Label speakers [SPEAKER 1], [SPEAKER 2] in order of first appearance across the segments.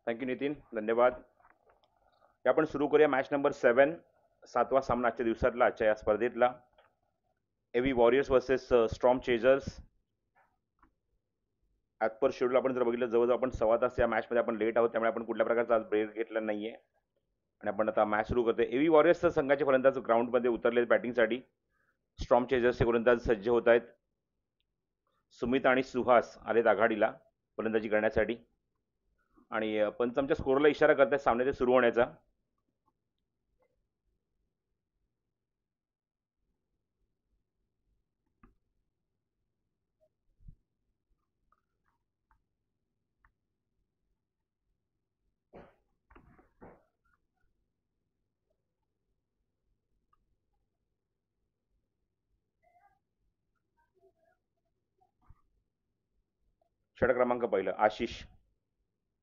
[SPEAKER 1] Thank you Nitin, धन्यवाद. आपण सुरू करूया मॅच नंबर 7, 7वा सामना आजच्या दिवसातला, आजच्या या स्पर्धेतला. AV warriors versus storm chasers. As per schedule आपण जर बघितलं जवळजवळ आपण 1.25 तास या मॅचमध्ये आपण लेट आहोत, त्यामुळे आपण कुठल्या प्रकारचा आज ब्रेक घेतला नाहीये आणि आपण आता मॅच सुरू करतोय. एव्ही वॉरियर्स संघाचे फलंदाज ग्राउंडमध्ये उतरले बॅटिंगसाठी. स्ट्रॉम चेजर्सचे गोलंदाज सज्ज होत आहेत. सुमित आणि सुहास आलेत आघाडीला फलंदाजी करण्यासाठी आणि पंच आमच्या स्कोरला इशारा करतात सामन्याचे सुरू होण्याचा. षटक क्रमांक पहिलं आशिष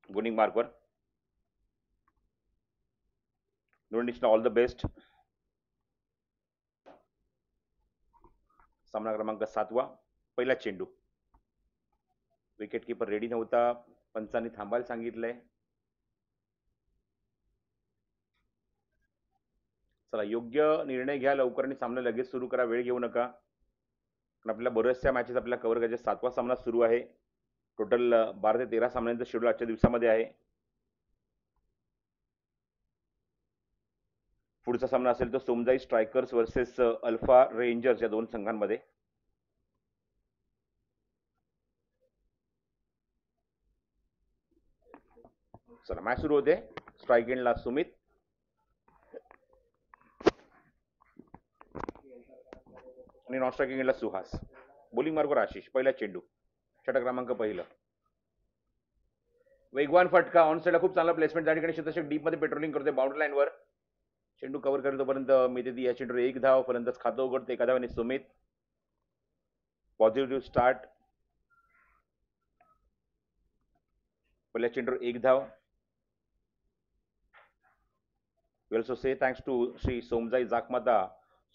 [SPEAKER 1] बोलिंग मार्कवर. दोन ऑल द बेस्ट. सामना क्रमांक 7वा, पहिला चेंडू. विकेट कीपर रेडी नव्हता, पंचांनी थांबायला सांगितलंय. चला, योग्य निर्णय घ्या लवकर आणि सामना लगेच सुरू करा, वेळ घेऊ नका. कारण आपल्याला बऱ्याचशा मॅचेस आपल्याला कव्हर करायचे. 7वा सामना सुरू आहे. टोटल 12 ते 13 सामन्यांचं शेड्यूल आजच्या दिवसामध्ये आहे. पुढचा सामना असेल तो Somjai strikers versus alpha rangers या दोन संघांमध्ये. चला, मॅच सुरू होते. स्ट्राईक एंडला सुमित आणि नॉन स्ट्रायकिंग एंडला सुहास. बोलिंग मार्कवर आशिष. पहिला चेंडू, षटक क्रमांक पहिलं. वेगवान फटका ऑन साईडला, खूप चांगला प्लेसमेंट. त्या ठिकाणी शतक डीप मध्ये पेट्रोलिंग करतोय बाउंड्री लाईनवर. चेंडू कव्हर करेल तोपर्यंत मिळते या चेंडूवर 1 धाव. फलंदाज खातं उघडते 1 धावाने सुमित. Positive start. पहिल्या चेंडूवर 1 धाव. We also say thanks to Shri Somjai Jakmata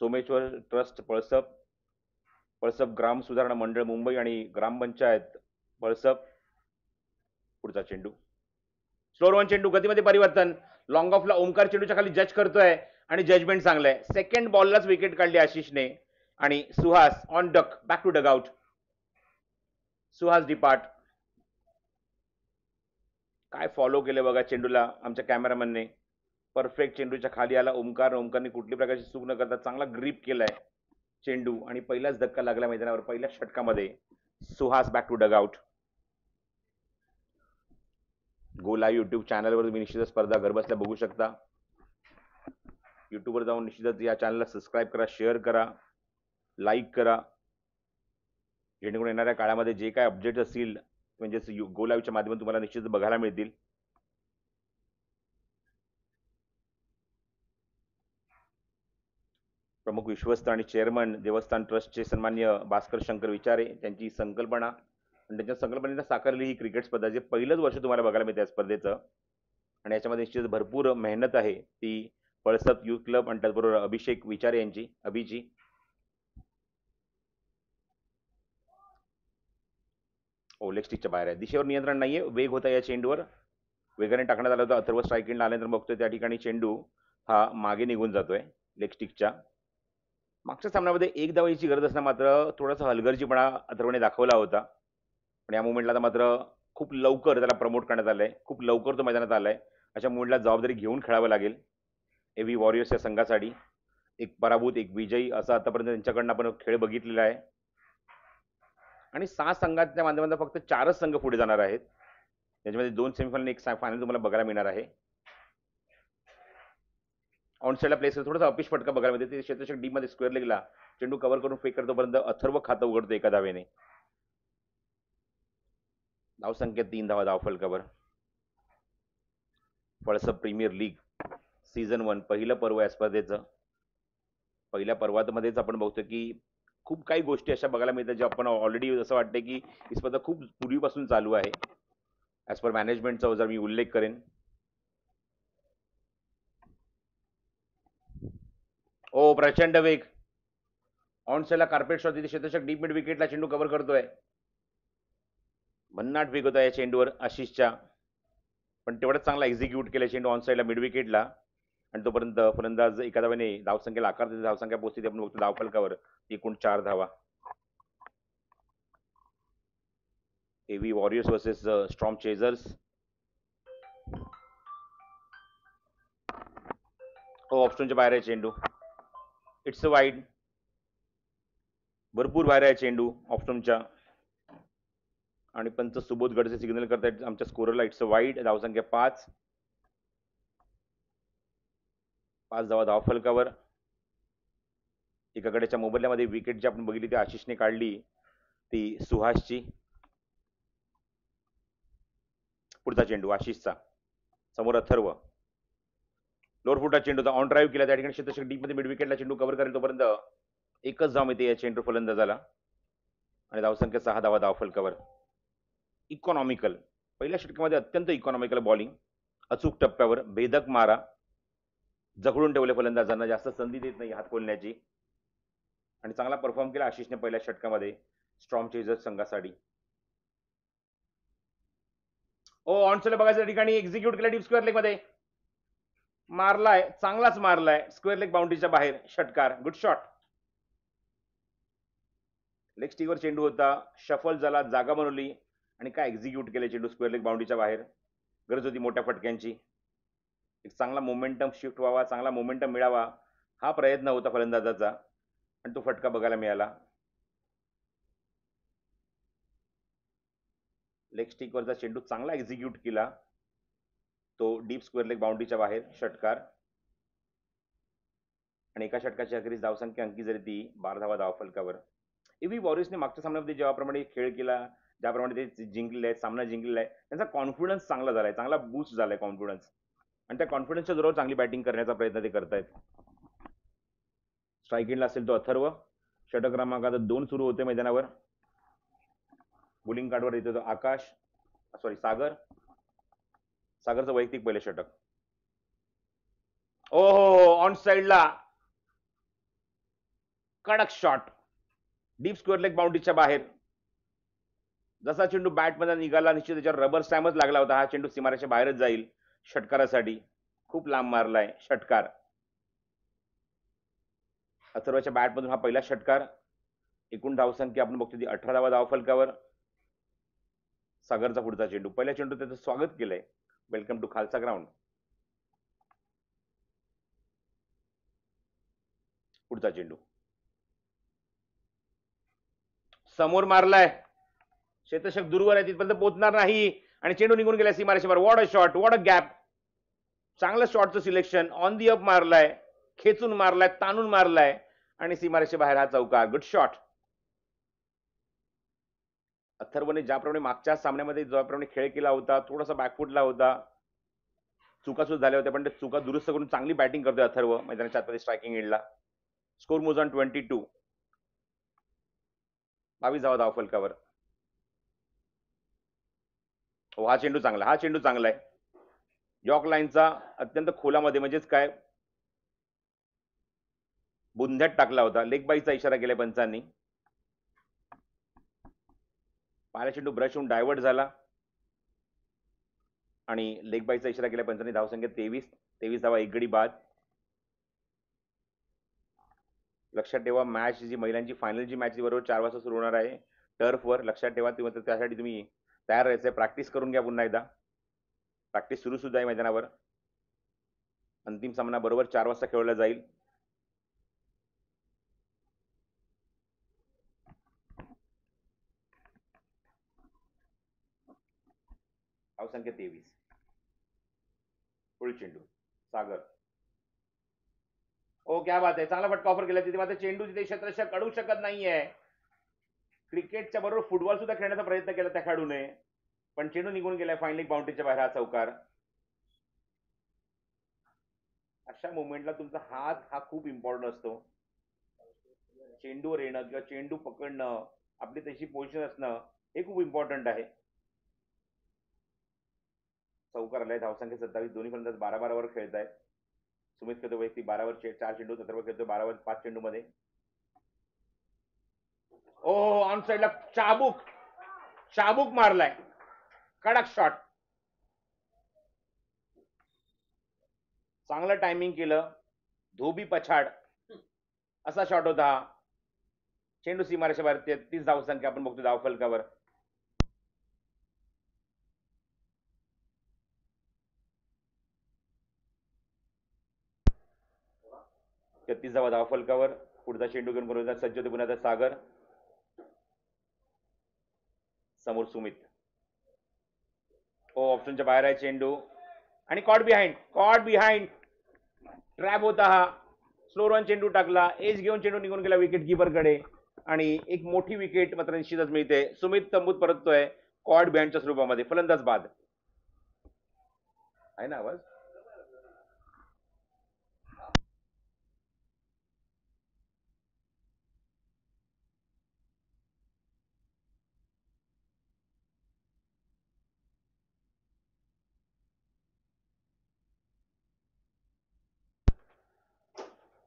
[SPEAKER 1] Someshwar trust Palsap, Palsap ग्राम सुधारणा मंडळ मुंबई आणि ग्रामपंचायत पळसप. पुढचा चेंडू स्लोअर वन चेंडू, गतीमध्ये परिवर्तन. लॉंग ऑफला ओमकार चेंडूच्या खाली जज करतोय आणि जजमेंट चांगलं आहे. सेकंड बॉललाच विकेट काढली आशिषने आणि Suhas on duck, back to dugout. Suhas depart. काय फॉलो केलं बघा चेंडूला आमच्या कॅमेरामॅनने. परफेक्ट चेंडूच्या खाली आला ओमकार. ओमकारने कुठली प्रकारची चूक न करता चांगला ग्रीप केलाय चेंडू आणि पहिलाच धक्का लागला मैदानावर पहिल्या षटकामध्ये. Suhas back to dugout. Go live YouTube चॅनलवर तुम्ही निश्चितच स्पर्धा घरबसल्या बघू शकता. युट्यूबवर जाऊन निश्चितच या चॅनलला सबस्क्राईब करा, शेअर करा, लाईक करा, जेणेकरून येणाऱ्या काळामध्ये जे काय अपडेट असतील म्हणजेच गो लाईव्हच्या माध्यमातून तुम्हाला निश्चित बघायला मिळतील. प्रमुख विश्वस्त आणि चेअरमन देवस्थान ट्रस्टचे सन्मान्य भास्कर शंकर विचारे, त्यांची संकल्पना आणि त्यांच्या संकल्पनेला साकारली ही क्रिकेट स्पर्धा. जे पहिलंच वर्ष तुम्हाला बघायला मिळते या स्पर्धेचं आणि याच्यामध्ये निश्चित भरपूर मेहनत आहे ती पळसप युथ क्लब आणि त्याचबरोबर अभिषेक विचारे यांची, अभिची. लेग स्टिकच्या बाहेर आहे. दिशेवर नियंत्रण नाहीये, वेग होता या चेंडूवर. वेगाने टाकण्यात आला होता. अथर्व स्ट्राईक एंडला आल्यानंतर बघतोय त्या ठिकाणी चेंडू हा मागे निघून जातोय लेग स्टिकच्या. मागच्या सामन्यामध्ये 1 धावाची गरज असणं मात्र थोडासा हलगर्जीपणा अथर्वने दाखवला होता. पण या मुवमेंटला मात्र खूप लवकर त्याला प्रमोट करण्यात आलंय, खूप लवकर तो मैदानात आलाय. अशा मुवमेंटला जबाबदारी घेऊन खेळावं लागेल एव्ही वॉरियर्स या संघासाठी. एक पराभूत एक विजयी असा आतापर्यंत त्यांच्याकडनं आपण खेळ बघितलेला आहे आणि 6 संघांच्या माध्यमातून फक्त 4च संघ पुढे जाणार आहेत. त्याच्यामध्ये 2 सेमीफायनल एक फायनल तुम्हाला बघायला मिळणार आहे. ऑन साईडला प्लेस थोडासा अपिश फटका बघायला मिळते. ते क्षेत्ररक्षक डीप मध्ये स्क्वेअर लेगला चेंडू कव्हर करून फेक करतोपर्यंत अथर्व खातं उघडतो 1 धावेने. धावसंख्या 3 धावा, धावफल cover. Palasap premier league season 1 पहिलं पर्व या स्पर्धेचं. पहिल्या पर्वामध्येच आपण बघतो की खूप काही गोष्टी अशा बघायला मिळतात जे आपण ऑलरेडी असं वाटतं की ही स्पर्धा खूप पूर्वीपासून चालू आहे. ॲज पर मॅनेजमेंटचा जर मी उल्लेख करेन, ओ प्रचंड वेग. ऑन साईडला कार्पेट शॉट, तिथे क्षेत्ररक्षक डीप मिड विकेटला चेंडू कव्हर करतोय. भन्नाट वेग होता या चेंडूवर आशिषच्या. पण तेवढंच चांगला एक्झिक्यूट केला चेंडू ऑन साईडला मिड विकेटला, आणि तोपर्यंत फलंदाज एका धावाने धावसंख्येला आकार देते. धावसंख्या पोहोचते आपण बघतो धावफलकावर एकूण 4 धावा. एव्ही वॉरियर्स वर्सेस स्ट्रॉम चेझर्स. हो, ऑप्शनच्या बाहेर आहे चेंडू. It's a wide. भरपूर बाहेर आहे चेंडू ऑप्शनच्या, आणि पंच सुबोध गडसे सिग्नल करतायत आमच्या स्कोररला. It's a wide. धावसंख्या 5. 5 धावा धावफलकावर. एका गड्याच्या मोबदल्यामध्ये विकेट जी आपण बघितली ती आशिषने काढली, ती सुहासची. पुढचा चेंडू आशिषचा. समोर अथर्व. लोअर फुटा चेंडूचा ऑन ड्राईव्ह केला, त्या ठिकाणी क्षेत्ररक्षक डीप मध्ये मिड विकेटला चेंडू कव्हर करेल तोपर्यंत एकच धाव मिळते या चेंडू फलंदाजाला, आणि धावसंख्या 6 धावा धावफलकावर. इकॉनॉमिकल. पहिल्या षटकामध्ये अत्यंत इकॉनॉमिकल बॉलिंग, अचूक टप्प्यावर भेदक मारा, जखडून ठेवले फलंदाजांना, जास्त संधी देत नाही हात खोलण्याची, आणि चांगला परफॉर्म केला आशिषने पहिल्या षटकामध्ये स्ट्रॉम चेझर्स संघासाठी. ऑन साईड बघायच्या ठिकाणी एक्झिक्यूट केला डीप स्क्वेअर लेग मध्ये, मारलाय, चांगलाच मारलाय स्क्वेअर लेग बाउंड्रीच्या बाहेर. षटकार. Good shot. लेग स्टिकवर चेंडू होता, शफल झाला, जागा बनवली, आणि काय एक्झिक्यूट केले चेंडू स्क्वेअर लेग बाउंड्रीच्या बाहेर. गरज होती मोठ्या फटक्यांची. एक चांगला मोमेंटम शिफ्ट व्हावा, चांगला मोमेंटम मिळावा, हा प्रयत्न होता फलंदाजाचा, आणि तो फटका बघायला मिळाला. लेग स्टिकवरचा चेंडू चांगला एक्झिक्यूट केला, तो डीप स्क्वेअर लेग बाउंड्रीच्या बाहेर. षटकार. आणि एका षटकाची अखेरीस धावसंख्या अंकी झाली ती 12 धावा धावफलकावर. एव्ही वॉरियर्सने मागच्या सामन्यामध्ये ज्याप्रमाणे खेळ केला, ज्याप्रमाणे ते जिंकलेले आहेत, सामना जिंकलेला आहे, त्यांचा कॉन्फिडन्स चांगला झालाय, चांगला बूस्ट झालाय कॉन्फिडन्स, आणि त्या कॉन्फिडन्सच्या जोरावर चांगली बॅटिंग करण्याचा प्रयत्न ते करतायत. स्ट्राईक एंडला असेल तो अथर्व. षटक क्रमांक 2 सुरू होते मैदानावर. बोलिंग कार्डवर येतो तो सागर. सागरचं वैयक्तिक पहिले षटक. ऑन साईडला कडक शॉट, डीप स्क्वेअर लेग बाउंड्रीच्या बाहेर. जसा चेंडू बॅटमध्ये निघाला, निश्चित त्याच्यावर रबर स्टॅम्पच लागला होता. हा चेंडू सीमारेषेच्या बाहेरच जाईल षटकारासाठी. खूप लांब मारलाय. षटकार. अथर्वच्या बॅटमधून हा पहिला षटकार. एकूण धावसंख्या आपण बघतो ती 18 धावा धावफलकावर. सागरचा पुढचा चेंडू. पहिल्या चेंडू त्याचं स्वागत केलंय, वेलकम टू खालसा ग्राउंड. पुढचा चेंडू समोर मारलाय, क्षेत्ररक्षक दूरवर आहे, तिथपर्यंत पोहोचणार नाही, आणि चेंडू निघून गेला सीमारेषेवर. What a shot, what a gap. चांगलं शॉटचं सिलेक्शन. ऑन दी अप मारलाय, खेचून मारलाय, ताणून मारलाय, आणि सीमारेषे बाहेर हा चौकार. Good shot. अथर्वने ज्याप्रमाणे मागच्या सामन्यामध्ये ज्याप्रमाणे खेळ केला होता, थोडासा बॅकफुटला होता, चुका सुद्धा झाल्या होत्या, पण ते चुका दुरुस्त करून चांगली बॅटिंग करतोय अथर्व मैदानाच्या आतमध्ये स्ट्रायकिंग एंडला. स्कोर मोज ऑन 22. 22 धावा धावफलकावर. हा चेंडू चांगला, हा चेंडू चांगला आहे. यॉर्क लाईनचा अत्यंत खोलामध्ये, म्हणजेच काय बुंध्यात टाकला होता. लेग बाईचा इशारा केलाय पंचांनी. पहिला चेंडू ब्रश होऊन डायव्हर्ट झाला, आणि लेग बाईचा इशारा केला पंचांनी. धावसंख्या 23 धावा, एक गडी बाद. लक्षात ठेवा, मॅच जी महिलांची फायनलची मॅच बरोबर 4 वाजता सुरू होणार आहे टर्फवर. लक्षात ठेवा, त्यासाठी तुम्ही तयार राहायचंय. प्रॅक्टिस करून घ्या पुन्हा एकदा. प्रॅक्टिस सुरू सुद्धा आहे मैदानावर. अंतिम सामना बरोबर 4 वाजता खेळवला जाईल. धावसंख्या 23. पुढील चेंडू सागर. क्या बात आहे, चांगला फटका ऑफर केला. तिथे मात्र चेंडू तिथे क्षेत्ररक्षक अडवू शकत नाहीये. क्रिकेटच्या बरोबर फुटबॉल सुद्धा खेळण्याचा प्रयत्न केला त्या खेळाडूने, पण चेंडू निघून गेलाय फाईन लेग बाउंड्रीच्या बाहेर. हा चौकार. अशा मुवमेंटला तुमचा हात हा खूप इम्पॉर्टंट असतो. चेंडूवर येणं किंवा चेंडू पकडणं, आपली तशी पोझिशन असणं, हे खूप इम्पॉर्टंट आहे. चौकार आलाय. धावसंख्या 27. दोन्ही फलंदाज 12-12 वर खेळत आहेत. सुमित खेळतो वैयक्तिक 12 वर 4 चेंडू. अथर्व खेळतो 12 वर 5 चेंडू मध्ये. ऑन साईडला चाबूक मारलाय, कडक शॉट. चांगलं टायमिंग केलं, धोबी पछाड असा शॉट होता हा. चेंडू सीमारेषा बाहेर. 33 धावसंख्या आपण बघतो धावफलकावर. 33 धावफलकावर. पुढचा चेंडू घेऊन बरोबर सज्ज होते पुन्हा सागर. समोर सुमित. हो, ऑप्शनच्या बाहेर आहे चेंडू आणि कॉट बिहाइंड ट्रॅप होता हा. स्लो रन चेंडू टाकला, एज घेऊन चेंडू निघून गेला विकेट कीपरकडे आणि एक मोठी विकेट मात्र निश्चितच मिळते. सुमित तंबूत परततोय कॉट बिहाइंडच्या स्वरूपामध्ये. फलंदाज बाद आहे ना आवाज.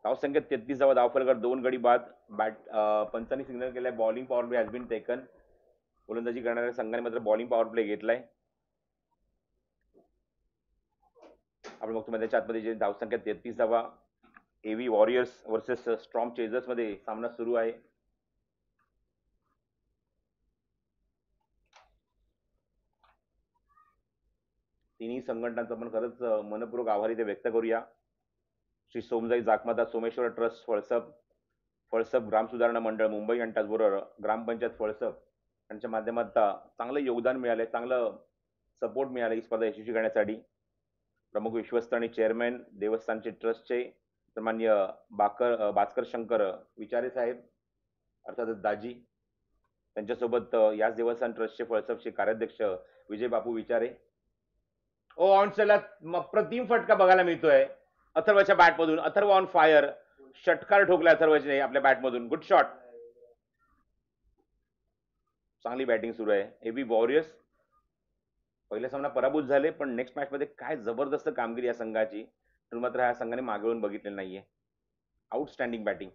[SPEAKER 1] धावसंख्या 33 धावफलकावर 2 गडी बाद. पंचांनी सिग्नल केलाय bowling power play has been taken. गोलंदाजी करणाऱ्या संघाने मात्र बॉलिंग पॉवर प्ले घेतलाय. आपण बघतो त्याच्या आतमध्ये जे धावसंख्या 33 धावा. एव्ही वॉरियर्स वर्सेस स्ट्रॉम चेजर्स मध्ये सामना सुरू आहे. तिन्ही संघटनांचा आपण खरंच मनपूर्वक आभार इथे व्यक्त करूया. श्री सोमजाई जाखमाता सोमेश्वर ट्रस्ट फळसप ग्राम सुधारणा मंडळ मुंबई आणि त्याचबरोबर ग्रामपंचायत फळसप यांच्या माध्यमात चांगलं योगदान मिळालंय, चांगलं सपोर्ट मिळालं ही स्पर्धा यशस्वी करण्यासाठी. प्रमुख विश्वस्त आणि चेअरमॅन देवस्थानचे ट्रस्टचे सन्मान्य भास्कर शंकर विचारे साहेब अर्थातच दाजी, त्यांच्यासोबत याच देवस्थान ट्रस्टचे फळसपचे कार्याध्यक्ष विजय बापू विचारे. ओ ऑनसेला अप्रतिम फटका बघायला मिळतोय अथर्वच्या बॅटमधून. Atharva on fire. षटकार ठोकला अथर्वचे आपल्या बॅटमधून. Good shot. चांगली बॅटिंग सुरू आहे. एबी वॉरियर्स पहिला सामना पराभूत झाले, पण नेक्स्ट मॅच मध्ये काय जबरदस्त कामगिरी या संघाची. तर मात्र ह्या संघाने मागे वळून बघितलेलं नाहीये. Outstanding batting.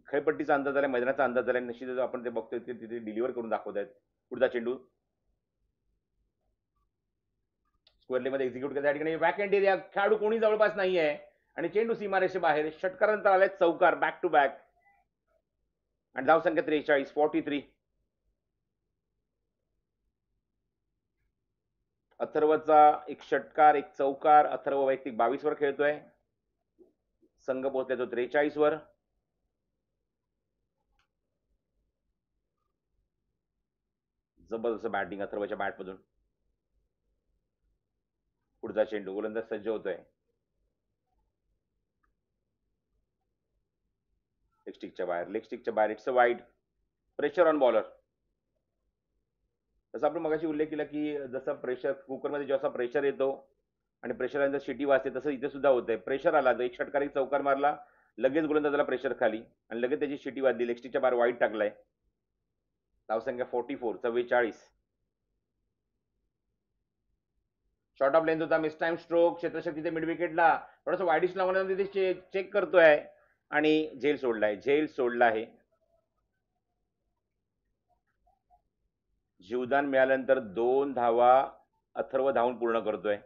[SPEAKER 1] खेळपट्टीचा अंदाज आलाय, मैदानाचा अंदाज आलाय. निश्चितच आपण ते बघतोय ते तिथे डिलिव्हर करून दाखवत आहेत. पुढचा चेंडू स्क्वेअरली मध्ये एक्झिक्यूट केला. त्या ठिकाणी बॅक एंड एरिया, खेळाडू कोणी जवळपास नाहीये आणि चेंडू सीमारेषे बाहेर. षटकारानंतर आलाय चौकार बॅक टू बॅक आणि धावसंख्या 43. अथर्वचा एक षटकार, एक चौकार. अथर्व वैयक्तिक 22 वर खेळतोय. संघ पोहोचला तो 43 वर. जबरदस्त बॅटिंग अथर्वच्या बॅटमधून. पुढचा चेंडू गोलंदाज सज्ज होतोय. लेग स्टिकच्या बाहेर. It's a wide. Pressure on bowler. जसं आपण मगाशी उल्लेख केला की जसं प्रेशर कुकरमध्ये जसा प्रेशर येतो आणि प्रेशर शिटी वाजते, तसं इथे सुद्धा होतंय. प्रेशर आला तर एक षटकार एक चौकार मारला, लगेच गोलंदाजाला प्रेशर खाली आणि लगेच त्याची शिटी वाजली. लेग स्टिकच्या बाहेर वाईड टाकलाय. धावसंख्या 44. शॉर्ट ऑफ लेंथ होता. Mistime stroke. क्षेत्रशक्ती तिथे मिड विकेटला थोडंसं वाईडिश लावण्याचा तिथे चेक करतोय आणि झेल सोडला आहे. जीवदान मिळाल्यानंतर 2 धावा अथर्व धावून पूर्ण करतोय.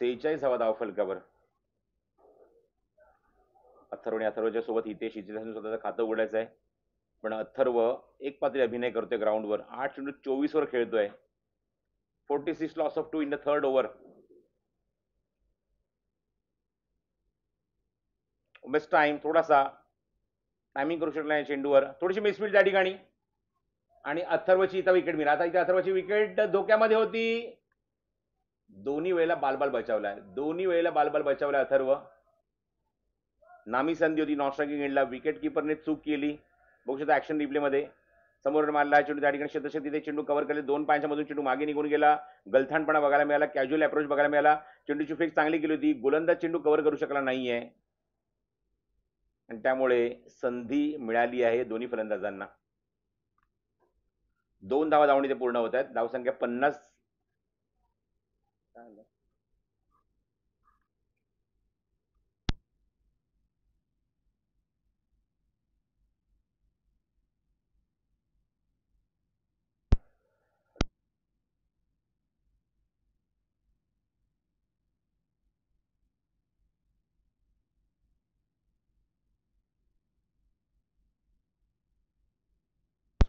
[SPEAKER 1] धावा फलकावर. अथर्वच्या सोबत हितेश स्वतःचं खातं उघडायचं आहे, पण अथर्व एक पात्री अभिनय करतोय ग्राउंडवर. 8-24 वर खेळतोय. 46 loss of 2 in the third over. Best time. थोडासा टायमिंग करू शकला चेंडूवर. थोडीशी मिसफील्ड त्या ठिकाणी आणि अथर्वची इथं विकेट मिळाली. आता इथे अथर्वची विकेट धोक्यामध्ये होती. दोन्ही वेळेला बालबाल बचावलाय अथर्व. नामी संधी होती नॉन स्ट्रायकिंग एंडला. विकेट किपरने चूक केली. बघू शकता ऍक्शन रिप्ले मध्ये. समोर मारला चेंडू त्या ठिकाणी. क्षेत्रशक्ती चेंडू कव्हर केले. 2 पायांच्या मधून चेंडू मागे निघून गेला. गलथानपणा बघायला मिळाला. कॅज्युअल अप्रोच बघायला मिळाला. चेंडूची फेक चांगली केली होती. गोलंदाज चेंडू कव्हर करू शकला नाहीये आणि त्यामुळे संधी मिळाली आहे दोन्ही फलंदाजांना. 2 धावा धावून इथे पूर्ण होत आहेत. धावसंख्या 50.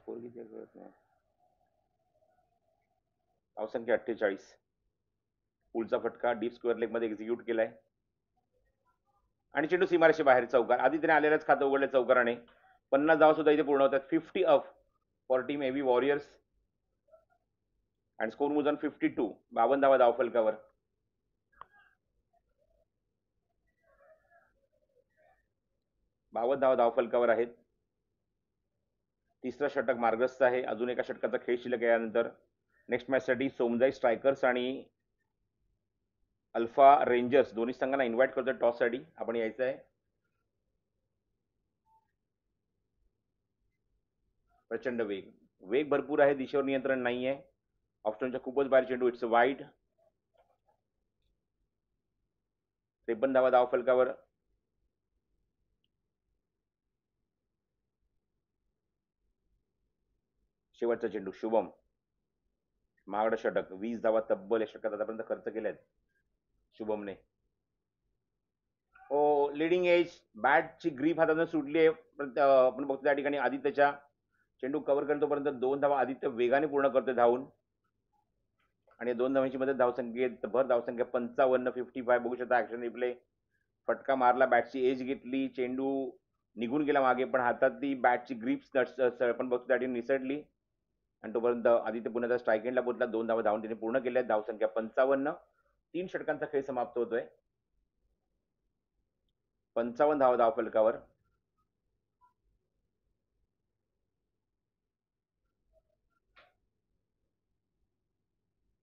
[SPEAKER 1] स्कोर किती कळत नाही. धावसंख्या 48. पुलचा फटका डीप स्क्वेअर लेग मध्ये एक्झिक्यूट केलाय आणि चेंडू सीमारेषे बाहेर चौकार. आधी त्याने आलेल्याच खातं उघडलं चौकाराने. 50 धावा सुद्धा इथे पूर्ण होतात. 50 अप फॉर टीम एव्ही वॉरियर्स आणि स्कोर मोजन 52. 52 धावा धाव फलकावर. धाव फलकावर आहेत. तिसरं षटक मार्गस्थ आहे. अजून एका षटकाचा खेळ शिल्लक यानंतर. नेक्स्ट मॅच साठी सोमजाई स्ट्रायकर्स आणि अल्फा रेंजर्स दोन्ही संघांना इन्व्हाइट करतोय टॉस साठी. आपण यायचं आहे. प्रचंड वेग भरपूर आहे. दिशेवर नियंत्रण नाहीये. ऑप्शनच्या खूपच बाहेर चेंडू. It's wide. 53 धावा धाव फलकावर. शेवटचा चेंडू शुभम. महागडं षटक. 20 धावा तब्बल या षटकात आतापर्यंत खर्च केल्यात शुभमने. Leading edge. बॅटची ग्रीप हाताने सुटली आहे. आपण बघतो त्या ठिकाणी आदित्यच्या चेंडू कव्हर करतो पर्यंत 2 धावा आदित्य वेगाने पूर्ण करतोय धावून आणि 2 धावांची मदत धावसंख्येत भर. धावसंख्या 55. 55 बघू शकता. Action replay. फटका मारला. बॅटची एज घेतली. चेंडू निघून गेला मागे पण हातातली बॅटची ग्रीप आपण बघतो त्या ठिकाणी निसटली आणि तोपर्यंत आदित्य पुन्हा स्ट्राईक एंडला पोहोचला. 2 धावा धावून त्याने पूर्ण केल्या. धावसंख्या 55. 3 षटकांचा खेळ समाप्त होतोय. 55 धावा धाव फलकावर.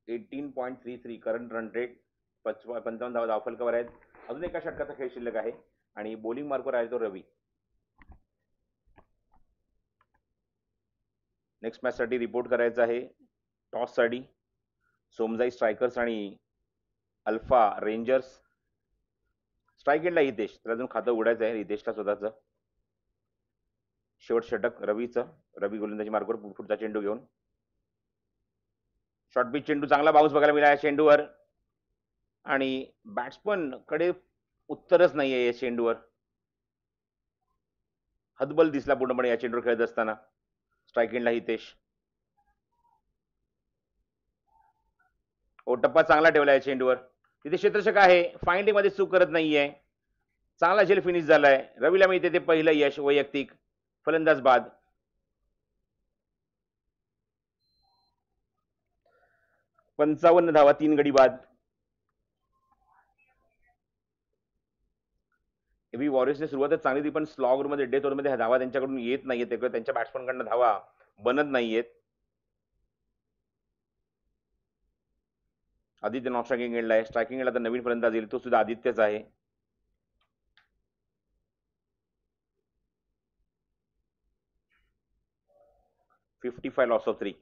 [SPEAKER 1] $18.33 करंट रन रेट. 55 धावा धाव फलकावर आहेत. अजून एका षटकाचा खेळ शिल्लक आहे आणि बॉलिंग मार्कवर आहे तो रवी. नेक्स्ट मॅच साठी रिपोर्ट करायचा आहे टॉस साठी सोमजाई स्ट्रायकर्स आणि अल्फा रेंजर्स. स्ट्राईक एंडला हितेश. तर अजून खातं उघडायचं आहे हितेशला स्वतःचं. शेवट षटक रवीचं. रवी गोलंदाजी मार्कवर पुढचा चेंडू घेऊन. शॉर्ट पिच चेंडू. चांगला बाउन्स बघायला मिळाला चेंडूवर आणि बॅट्समन कडे उत्तरच नाहीये या चेंडूवर. हतबल दिसला पूर्णपणे या चेंडूवर खेळत असताना. स्ट्राईक एंडला हितेश. टप्पा चांगला ठेवला आहे चेंडूवर. तिथे क्षेत्ररक्षक आहे. फाइंडिंग मध्ये चूक करत नाहीये. चांगला झेल फिनिश झालाय. रवीला मिळते ते पहिलं यश वैयक्तिक फलंदाज बाद. पंचावन्न धावा 3 गडी बाद. एव्ही वॉरियर्सने सुरुवातच चांगली ती पण स्लॉग मध्ये डेथ ओव्हरमध्ये धावा त्यांच्याकडून येत नाहीयेत. त्यांच्या बॅट्समनकडनं धावा बनत नाहीयेत. आदित्य नॉन स्ट्रायकिंग एंडला आहे. स्ट्रायकिंग एंडला तर नवीन फलंदाज येईल तो सुद्धा आदित्यच आहे. $55 loss of 3.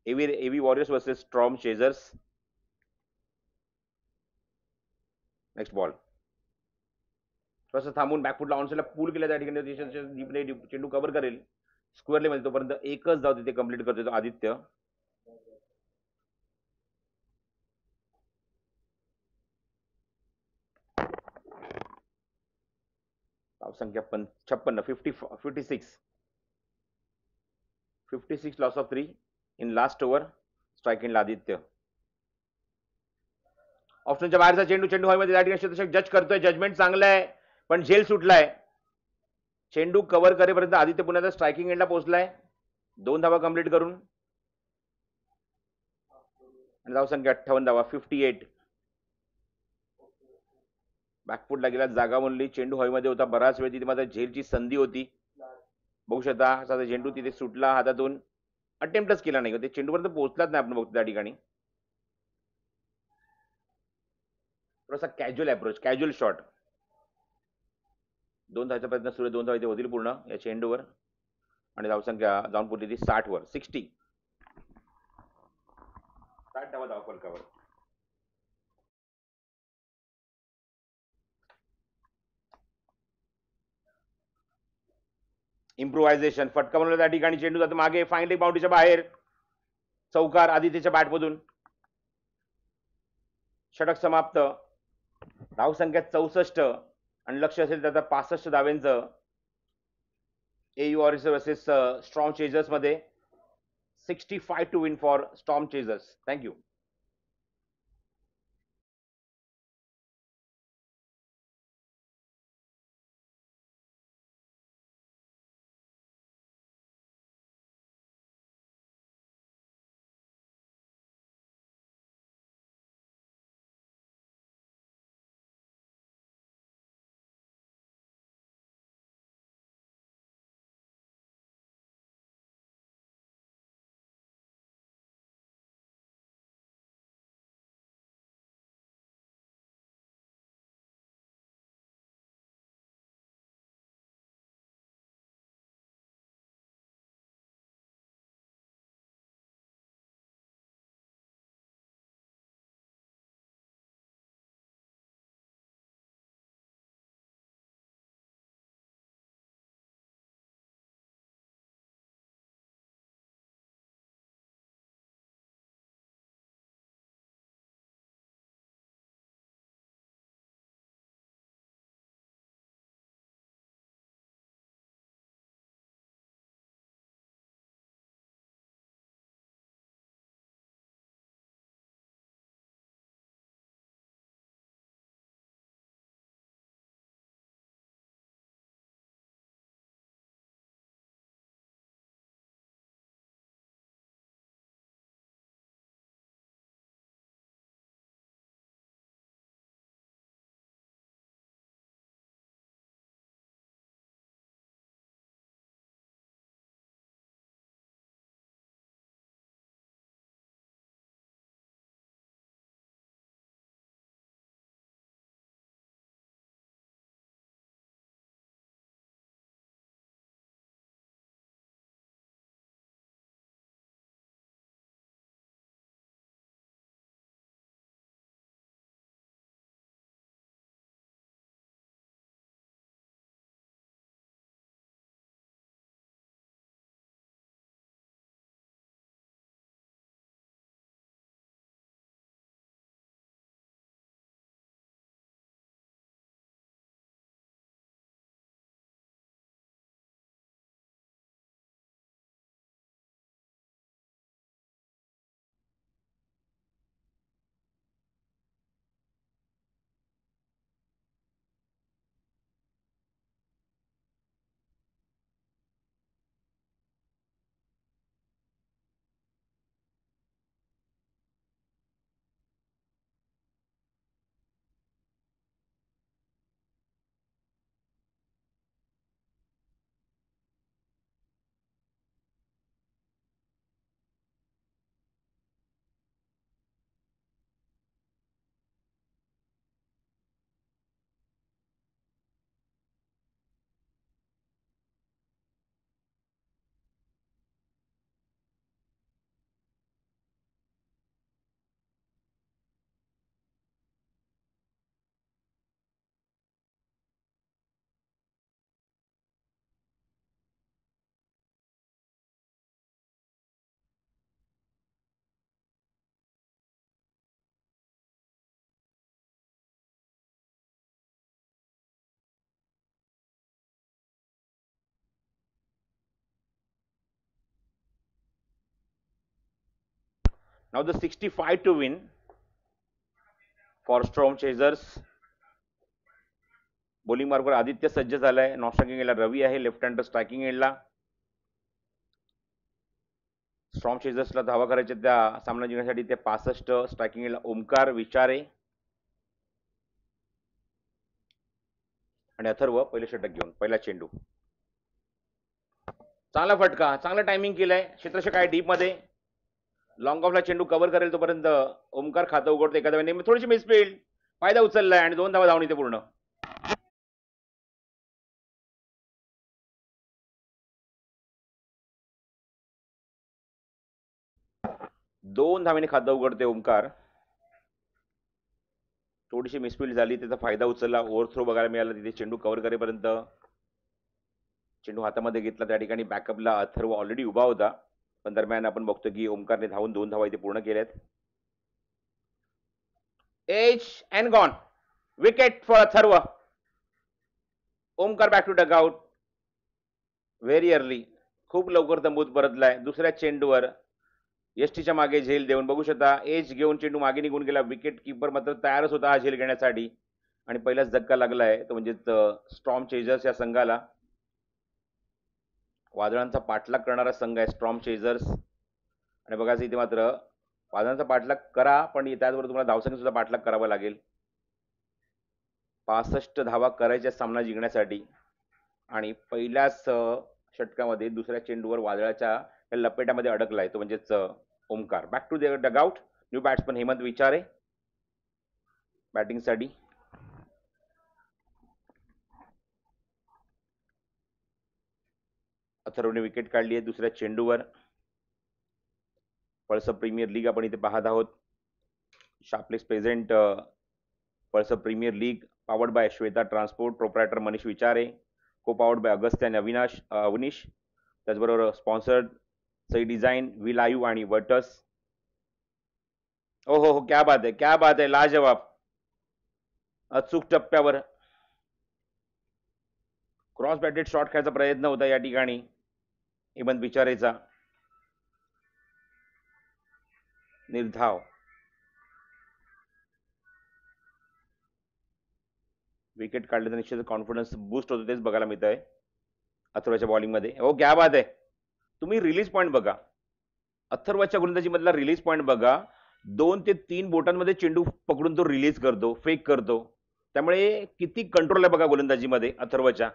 [SPEAKER 1] एव्ही warriors versus storm chasers. Next ball. थोडंसं थांबून बॅकफुटला ऑनसाइडला पूल केला त्या ठिकाणी चेंडू कव्हर करेल स्क्वेअरले मध्ये. तोपर्यंत एकच धाव तिथे कंप्लीट करतो आदित्य. धावसंख्या 56. 56 loss of 3 in last over. Strike एंडला आदित्य. ऑप्शनच्या बाहेरचा चेंडू. चेंडू हवेमध्ये त्या ठिकाणी क्षेत्ररक्षक जज करतोय. जजमेंट चांगलं आहे पण झेल सुटलाय. चेंडू कव्हर करेपर्यंत आदित्य पुन्हा स्ट्रायकिंग एंडला पोहोचलाय 2 धावा कंप्लीट करून आणि धावसंख्या 58 धावा. 58. बॅकफुटला गेला. जागा बनली. चेंडू हवेमध्ये होता बराच वेळ. तिथे मात्र झेलची संधी होती. बघू शकता चेंडू तिथे सुटला हातातून. अटेम्प्टच केला नाही. ते चेंडूपर्यंत पोहोचलाच नाही. आपण बघतो त्या ठिकाणी थोडासा कॅज्युअल अप्रोच. Casual shot. 2 धावाचा प्रयत्न सुरू. 2 धावा इथे होतील पूर्ण या चेंडूवर आणि धावसंख्या जाऊन पुढली ती 60 वर. 60 धावा धाव फलकावर. इम्प्रोव्हायझेशन. फटका बनवला त्या ठिकाणी. चेंडू जातो मागे. फाईनली बाउंड्रीच्या बाहेर. चौकार आदित्यच्या बॅटमधून. षटक समाप्त. धावसंख्या 64 आणि लक्ष असेल त्याचा 65 धाव्यांचं. AU Warriors versus storm chasers मध्ये 65 to win for Storm Chasers. Thank you. Now the 65 to win for Storm Chasers. Bowling मार्कवर आदित्य सज्ज झालाय. नॉन स्ट्रायकिंग एंडला रवी आहे. लेफ्ट हँडर स्ट्रायकिंग एंडला. स्ट्रॉम चेजर्सला धावा करायच्या त्या सामना जिंकण्यासाठी ते 65 स्ट्रायकिंग एंडला ओमकार विचारे आणि अथर्व पहिले षटक घेऊन पहिला चेंडू. चांगला फटका, चांगला टायमिंग केलंय. क्षेत्ररक्षक काय डीप मध्ये लॉंग ऑफला चेंडू कव्हर करेल तोपर्यंत ओमकार खातं उघडतो. एखाद्या वेळी थोडीशी मिसफिल्ड, फायदा उचललाय आणि 2 धावा धावून इथे पूर्ण. दोन धावेने खातं उघडते ओमकार. थोडीशी मिसफिल्ड झाली, त्याचा फायदा उचलला. ओव्हरथ्रो बघायला मिळाला तिथे चेंडू कव्हर करेपर्यंत. चेंडू हातामध्ये घेतला त्या ठिकाणी बॅकअपला अथर्व ऑलरेडी उभा होता, पण दरम्यान आपण बघतो की ओमकारने धावून 2 धावा इथे पूर्ण केल्यात. Edge and gone. Wicket for Atharva. Omkar back to dugout. Very early, खूप लवकर तंबूत परतलाय. दुसऱ्या चेंडूवर यष्टीच्या मागे झेल देऊन बघू शकता, एज घेऊन चेंडू मागे निघून गेला. विकेट किपर मात्र तयारच होता हा झेल घेण्यासाठी आणि पहिलाच धक्का लागलाय तो म्हणजे स्टॉर्म चेजर्स या संघाला. वादळांचा पाठलाग करणारा संघ आहे स्टॉर्म चेजर्स. आणि बघा इथे मात्र वादळांचा पाठलाग करा, पण त्याचबरोबर तुम्हाला धावसंख्या सुद्धा पाठलाग करावा लागेल. 65 धावा करायच्या सामना जिंकण्यासाठी. आणि पहिल्याच षटकामध्ये दुसऱ्या चेंडूवर वादळाच्या लपेटामध्ये अडकलाय तो म्हणजेच Omkar. Back to the dugout. New batsman Hemant Vichare बॅटिंगसाठी. अथर्वने विकेट काढली आहे दुसऱ्या चेंडूवर. पळसप प्रीमियर लीग आपण इथे पाहत आहोत. Sharplex present Palsap premier league powered by Shweta transport. Proprietor Manish Vichare. Co powered by Agastya आणि अवनीश. त्याचबरोबर sponsored Sai design, we live आणि वर्टस. हो हो हो, क्या बात आहे, क्या बात आहे, लाजवाब. अचूक टप्प्यावर क्रॉस बॅटेड शॉट खेळायचा प्रयत्न होता या ठिकाणी हेमंत विचारेचा. निर्धाव. विकेट काढले तर निश्चित कॉन्फिडन्स बूस्ट होतो, तेच बघायला मिळत आहे अथर्वच्या बॉलिंगमध्ये. हो, क्या बात आहे. तुम्ही रिलीज पॉईंट बघा, अथर्वच्या गोलंदाजीमधला रिलीज पॉईंट बघा. 2 ते 3 बोटांमध्ये चेंडू पकडून तो रिलीज करतो, फेक करतो. त्यामुळे किती कंट्रोल आहे बघा गोलंदाजीमध्ये अथर्वच्या.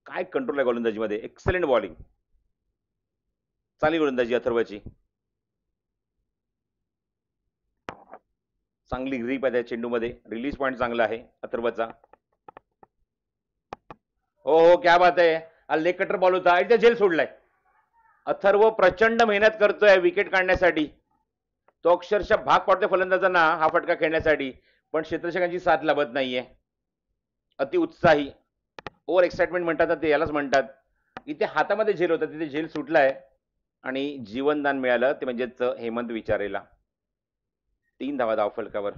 [SPEAKER 1] काय कंट्रोल आहे गोलंदाजीमध्ये. एक्सलेंट बॉलिंग, चांगली गोलंदाजी अथर्वची. चांगली ग्रीप आहे त्या चेंडूमध्ये. रिलीज पॉईंट चांगला आहे अथर्वचा. हो हो, क्या बात आहे. हा लेग कटर बॉल होता, इथे झेल सोडलाय. अथर्व प्रचंड मेहनत करतोय विकेट काढण्यासाठी. तो अक्षरशः भाग पाडतोय फलंदाजांना हा फटका खेळण्यासाठी, पण क्षेत्ररक्षकांची साथ लाभत नाहीये. अति उत्साही, ओव्हर एक्साइटमेंट म्हणतात ते, यालाच म्हणतात. इथे हातामध्ये झेल होता, तिथे झेल सुटलाय आणि जीवनदान मिळालं, ते म्हणजेच हेमंत विचारेला. 3 धावा धावफलकावर.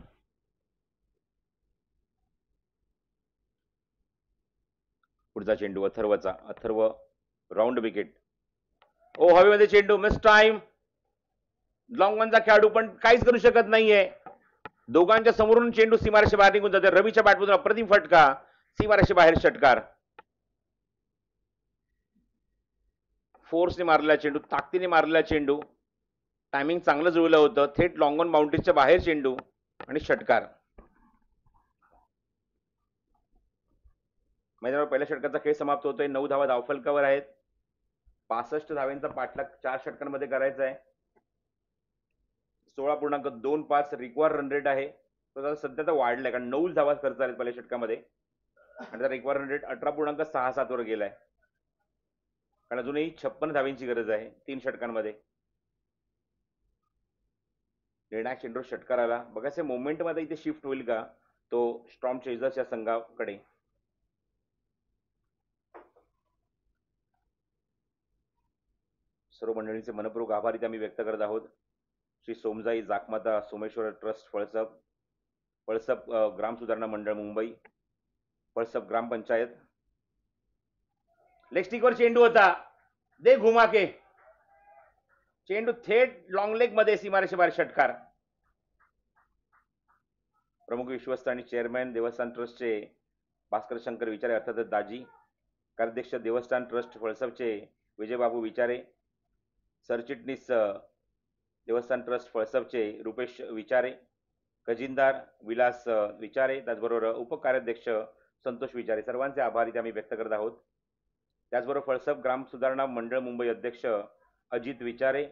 [SPEAKER 1] पुढचा चेंडू अथर्वचा. Atharva round wicket. ओ, हवेमध्ये चेंडू, मिस टाइम. लॉंग वनचा खेळाडू पण काहीच करू शकत नाहीये. दोघांच्या समोरून चेंडू सीमारेषे बाहेर निघून जाते. रवीच्या बॅटमधून अप्रतिम फटका, सीमारेषे बाहेर षटकार. फोर्सने मारलेला चेंडू, ताकदीने मारलेला चेंडू. टायमिंग चांगलं जुळलं होतं. थेट लॉंग ऑन बाउंड्रीच्या बाहेर चेंडू आणि षटकार. मैदानावर पहिल्या षटकाचा खेळ समाप्त होतोय. 9 धावा धावफलकावर आहेत. 65 धाव्यांचा पाठलाग 4 षटकांमध्ये करायचा आहे. 16.25 रिक्वायर रन रेट आहे. तो सध्या तर वाढलाय, कारण 9 धावा खर्च झाले पहिल्या षटकामध्ये आणि त्या रिक्वायर रन रेट 18.67 वर गेलाय. कारण अजूनही 56 धाव्यांची गरज आहे 3 षटकांमध्ये. निर्णायक चेंडू षटकार आला. बघायचे मोमेंट मध्ये इथे शिफ्ट होईल का तो स्टॉर्म चेजर्स या संघाकडे. सर्व मंडळींचे मनपूर्वक आभार इथे आम्ही व्यक्त करत आहोत. श्री सोमजाई जाकमाता सोमेश्वर ट्रस्ट पळसप, पळसप ग्राम सुधारणा मंडळ मुंबई, पळसप ग्रामपंचायत. लेग स्टिकवर चेंडू होता, दे घुमा के. चेंडू थेट लॉंग लेग मध्ये सीमारेषे बाहेर षटकार. प्रमुख विश्वस्त आणि चेअरमॅन देवस्थान ट्रस्टचे भास्कर शंकर विचारे, अर्थातच दाजी. कार्याध्यक्ष देवस्थान ट्रस्ट पळसपचे विजयबाबू विचारे. सरचिटणीस देवस्थान ट्रस्ट पळसपचे रुपेश विचारे. खजिनदार विलास विचारे. त्याचबरोबर उपकार्याध्यक्ष संतोष विचारे. सर्वांचे आभार इथे आम्ही व्यक्त करत आहोत. त्याचबरोबर पळसप ग्राम सुधारणा मंडळ मुंबई अध्यक्ष अजित विचारे,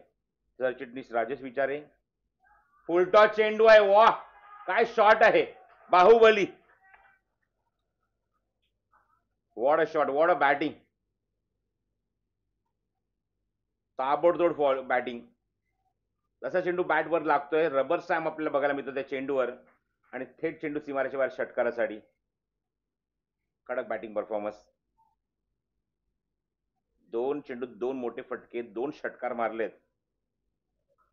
[SPEAKER 1] सरचिटणीस राजेश विचारे. फुलटॉस चेंडू आहे, वा काय शॉट आहे, Baahubali. What a shot, what a batting. ताबडतोड बॅटिंग. तसा चेंडू बॅटवर लागतोय, रबर स्टॅम्प आपल्याला बघायला मिळतो त्या चेंडूवर आणि थेट चेंडू सीमारेषे बाहेर षटकारासाठी. कडक बॅटिंग परफॉर्मन्स. 2 चेंडू, 2 मोठे फटके, 2 षटकार मारलेत.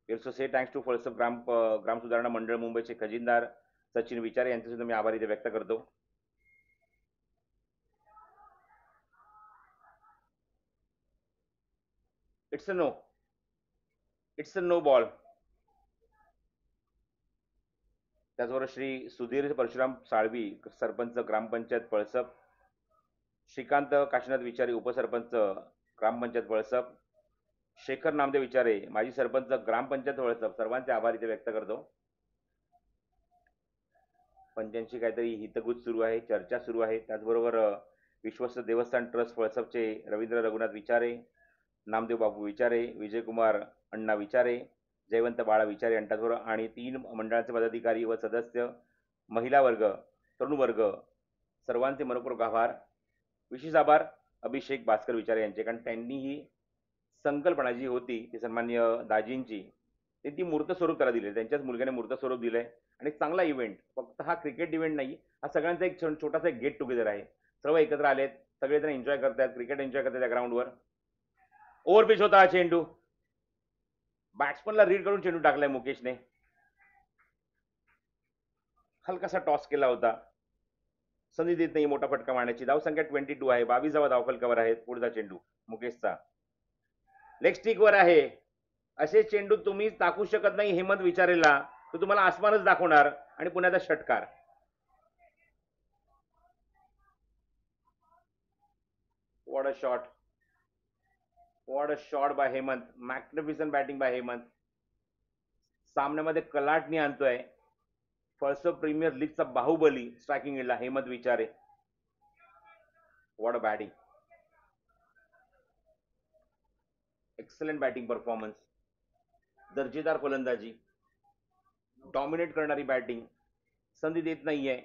[SPEAKER 1] So say thanks to Palasap ग्राम सुधारणा मंडळ मुंबईचे खजिनदार सचिन विचारे यांचे सुद्धा मी आभार इथे व्यक्त करतो. It's a no. It's a no ball. त्याचबरोबर श्री सुधीर परशुराम साळवी, सरपंच ग्रामपंचायत पळसप. श्रीकांत काशीनाथ विचारे, उपसरपंच ग्रामपंचायत पळसप. शेखर नामदेव विचारे, माजी सरपंच ग्रामपंचायत पळसप. सर्वांचे आभार इथे व्यक्त करतो. पंचांची काहीतरी हितगुज सुरू आहे, चर्चा सुरू आहे. त्याचबरोबर विश्वस्त देवस्थान ट्रस्ट पळसपचे रवींद्र रघुनाथ विचारे, नामदेव बाबू विचारे, विजयकुमार अण्णा विचारे, जयवंत बाळा विचारे यांच्याबरोबर आणि 3 मंडळाचे पदाधिकारी व सदस्य, महिला वर्ग, तरुण वर्ग, सर्वांचे मनपूर्वक आभार. विशेष आभार अभिषेक भास्कर विचारे यांचे, कारण त्यांनी ही संकल्पना जी होती ती सन्माननीय दाजींची, ती मूर्त स्वरूप त्याला दिले. त्यांच्याच मुलग्याने मूर्त स्वरूप दिलंय आणि चांगला इव्हेंट. फक्त हा क्रिकेट इव्हेंट नाही, हा सगळ्यांचा एक छोटासा एक गेट टुगेदर आहे. सर्व एकत्र आलेत, सगळेजण एन्जॉय करतात, क्रिकेट एन्जॉय करतात त्या ग्राउंडवर. ओव्हर पिच होता हा चेंडू. बॅट्समनला रीड करून चेंडू टाकलाय मुकेशने. हलकासा टॉस केला होता. संधी देत नाही मोठा फटका मारण्याची. धावसंख्या 22 आहे. 22 धावा धावफलकावर आहेत. पुढचा चेंडू मुकेशचा लेग स्टिकवर आहे. असे चेंडू तुम्ही टाकू शकत नाही हेमंत विचारेला, तो तुम्हाला आसमानच दाखवणार. आणि पुण्याचा षटकार. What a shot. What a shot by Hemant. Magnificent batting by Hemant. सामन्यामध्ये कलाटणी आणतोय. फर्स्ट प्रीमियर लीगचा बाहुबली स्ट्रायकिंग एंडला Hemant Vichare. What a batting. Excellent batting performance. दर्जेदार फलंदाजी, डॉमिनेट करणारी बॅटिंग, संधी देत नाहीये.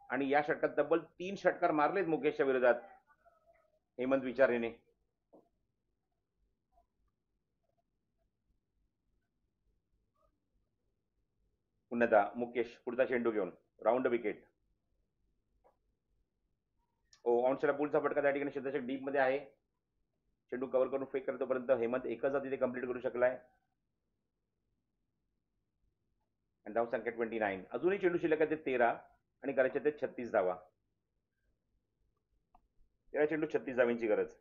[SPEAKER 1] आणि या षटकात तब्बल 3 षटकार मारलेत मुकेशच्या विरोधात हेमंत विचारेने. पुन्हा मुकेश पुढचा चेंडू घेऊन राऊंड विकेट. ऑनशेला पुढचा फटका त्या ठिकाणी क्षेत्राच्या डीप मध्ये आहे. चेंडू कव्हर करून फेक करतोपर्यंत हेमंत एकच तिथे कंप्लीट करू शकलाय. आणि धाव संख्या 29. अजूनही चेंडू शिल्लक आहे ते 13 आणि करायचे ते 36 धावा. 13 चेंडू 36 धावांची गरज.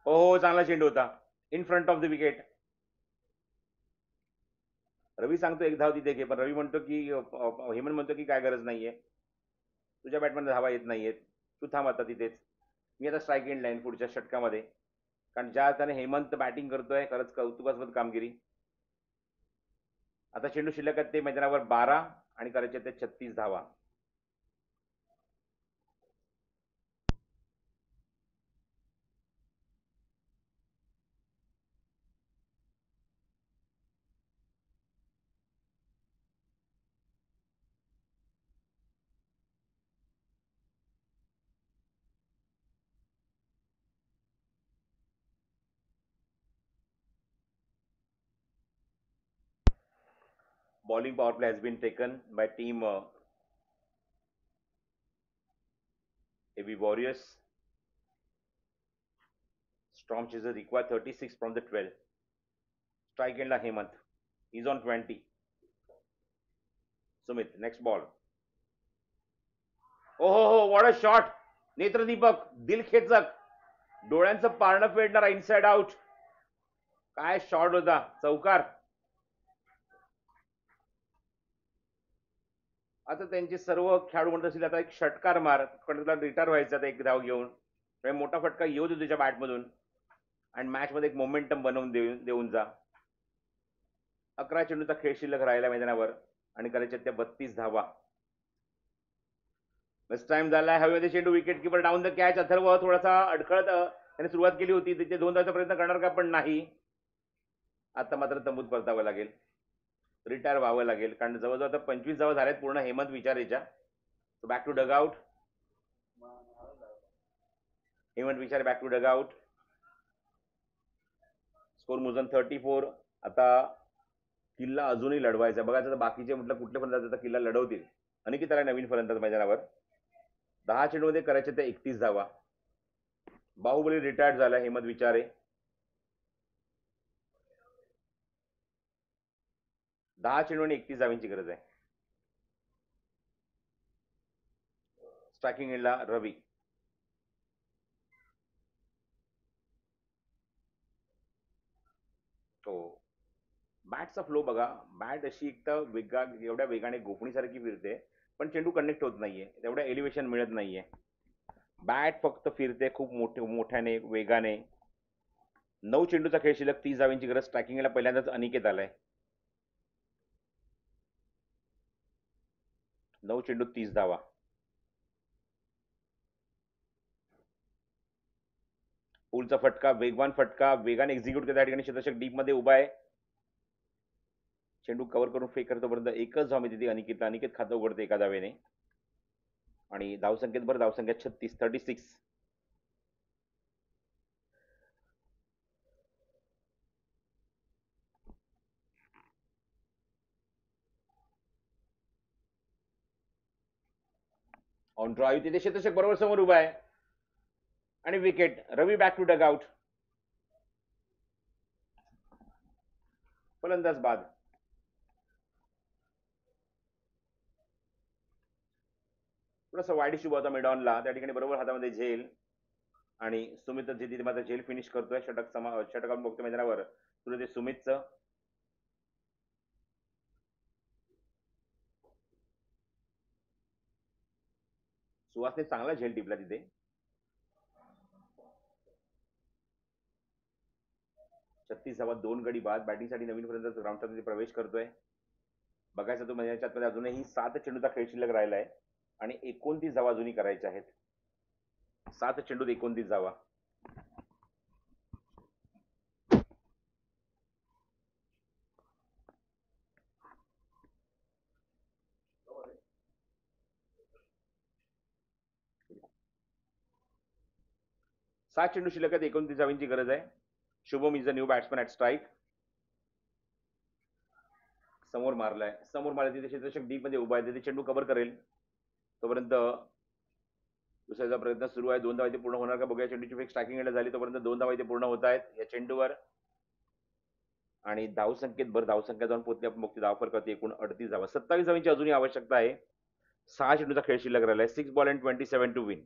[SPEAKER 1] हो, चांगला चेंडू होता. In front of the wicket. Ravi सांगतो एक धाव तिथे घे, पण रवी म्हणतो की हेमंत म्हणतो की काय गरज नाहीये, तुझ्या बॅटमध्ये धावा येत नाहीयेत, तू थांब आता तिथेच. मी आता स्ट्राईक एंड लाईन पुढच्या षटकामध्ये. कारण ज्या अर्थाने हेमंत बॅटिंग करतोय खरंच कौतुकास्पद कामगिरी. आता चेंडू शिल्लक आहेत ते मैदानावर 12 आणि करायचे ते 36 धावा. Bowling power play has been taken by team AB Warriors. Storm Chaser require 36 from the 12. Strike endला Hemant. He's on 20. Sumit, next ball. हो, व्हॉट अ शॉट. नेत्रदीपक, दिलखेचक, डोळ्यांचं पारणं फेडणारा इनसाइड आउट. काय शॉट होता. चौकार. आता त्यांचे सर्व खेळाडू म्हणत असतील आता एक षटकार मार, पण तुला रिटायर व्हायचं आता एक धाव घेऊन. मोठा फटका येऊ दे तुझ्या बॅटमधून आणि मॅच मध्ये एक मोमेंटम बनवून देऊन जा. 11 चेंडूचा खेळ शिल्लक राहिला मैदानावर आणि करायच्या त्या 32 धावा. बस टाइम झालाय. हवेमध्ये चेंडू, wicket keeper down the catch. Atharva थोडासा अडखळत त्याने सुरुवात केली होती, तिथे 2 धावांचा प्रयत्न करणार का, पण नाही. आता मात्र तंबूत परतावं लागेल, रिटायर व्हावं लागेल, कारण जवळजवळ आता 25 धावा झाल्यात पूर्ण हेमंत विचारेच्या. Back to dugout. Hemant Vichare back to dugout. Score मुजन 34. आता किल्ला अजूनही लढवायचा. बघायचं तर बाकीचे म्हटलं कुठले फलंदाज किल्ला लढवतील. अनिकेत नवीन फलंदाज मैदानावर. 10 चेंडूमध्ये करायचे ते 31 धावा. बाहुबली रिटायर्ड झाला हेमंत विचारे. 10 चेंडू आणि 31 धावांची गरज आहे. स्ट्रायकिंग एंडला रवी. हो. बॅटचा फ्लो बघा. बॅट अशी एक तर एवढ्या वेगाने गोफणीसारखी फिरते, पण चेंडू कनेक्ट होत नाहीये, तेवढं एलिव्हेशन मिळत नाहीये. बॅट फक्त फिरते खूप मोठ्याने वेगाने. 9 चेंडूचा खेळ शिल्लक, 30 धावांची गरज. स्ट्रायकिंगला पहिल्यांदाच अनिकेत आलाय. 9 चेंडूत 30 धावा. पुलचा फटका, वेगवान फटका, वेगाने एक्झिक्यूट करता. या ठिकाणी क्षेत्ररक्षक डीप मध्ये उभा आहे. चेंडू कव्हर करून फेक करतोपर्यंत एकच धाव मिळते ती अनिकेतला. अनिकेत खातं उघडते एका धावेने. आणि धावसंख्या 36. ऑन ड्राईव्ह तिथे क्षेत्ररक्षक बरोबर समोर उभा आहे. आणि wicket. Ravi back to dugout. फलंदाज बाद. थोडासा वाईट इश्यू होता मिडॉनला. त्या ठिकाणी बरोबर हातामध्ये झेल. आणि सुमित जिथे मात्र झेल फिनिश करतोय. षटक आपण बघतो मैदानावर. सुरू ते सुमितचं. सुहासने चांगला झेल टिपला तिथे. 36 धावा, 2 गडी बाद. बॅटिंगसाठी नवीन फलंदाज ग्राउंडमध्ये प्रवेश करतोय. बघायचं तो मैदानाच्या आतमध्ये अजूनही 7 चेंडूचा खेळ शिल्लक राहिला आहे आणि 29 धावा अजूनही करायच्या आहेत. 7 चेंडूत 29 धावा. सात चेंडू शिल्लक आहेत, 29 धावांची गरज आहे. Shubham is the new batsman at strike. समोर मारलाय. समोर मारला तिथे क्षेत्ररक्षक डीप मध्ये उभा आहे. तिथे चेंडू कव्हर करेल तोपर्यंत दुसऱ्याचा प्रयत्न सुरू आहे. 2 धावा इथे पूर्ण होणार का बघूया. चेंडूची फेक स्ट्रायकिंग एंड झाली तोपर्यंत 2 धावा इथे पूर्ण होत आहेत या चेंडूवर. आणि धावसंख्या जाऊन पोहोचली. आपण बघतो धाव फरक एकूण 38 धावा. 27 धावांची अजूनही आवश्यकता आहे. 6 चेंडूचा खेळ शिल्लक राहिला आहे. 6 बॉल अँड 27 टू विन.